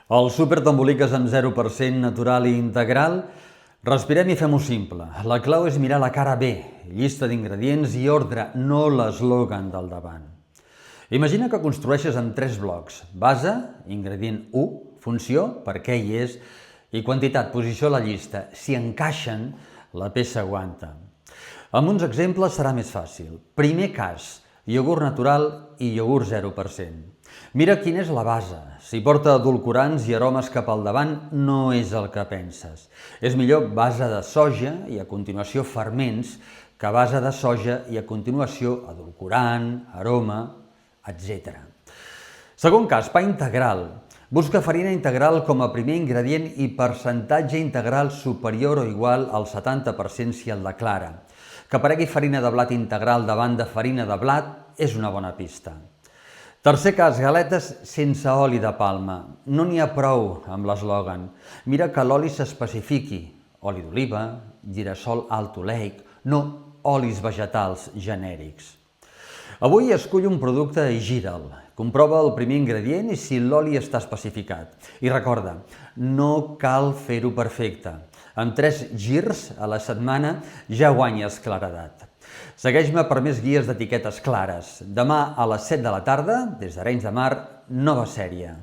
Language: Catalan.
El súper t'emboliques amb 0% natural i integral? Respirem i fem-ho simple. La clau és mirar la cara B, llista d'ingredients i ordre, no l'eslògan del davant. Imagina que construeixes en 3 blocs: base, ingredient 1, funció, per què hi és, i quantitat, posició a la llista. Si encaixen, la peça aguanta. Amb uns exemples serà més fàcil. Primer cas, iogurt natural i iogurt 0%. Mira quina és la base. Si porta edulcorants i aromes cap al davant, no és el que penses. És millor base de soja i a continuació ferments que base de soja i a continuació edulcorant, aroma, etc. Segon cas, pa integral. Busca farina integral com a primer ingredient i percentatge integral superior o igual al 70% si el declara. Que aparegui farina de blat integral davant de farina de blat és una bona pista. Tercer cas, galetes sense oli de palma. No n'hi ha prou amb l'eslògan. Mira que l'oli s'especifiqui. Oli d'oliva, girassol alt oleic, no olis vegetals genèrics. Avui escull un producte i gira'l. Comprova el primer ingredient i si l'oli està especificat. I recorda, no cal fer-ho perfecte. Amb 3 girs a la setmana ja guanyes claredat. Segueix-me per més guies d'etiquetes clares. Demà a les 7 de la tarda, des d'Arenys de Mar, nova sèrie.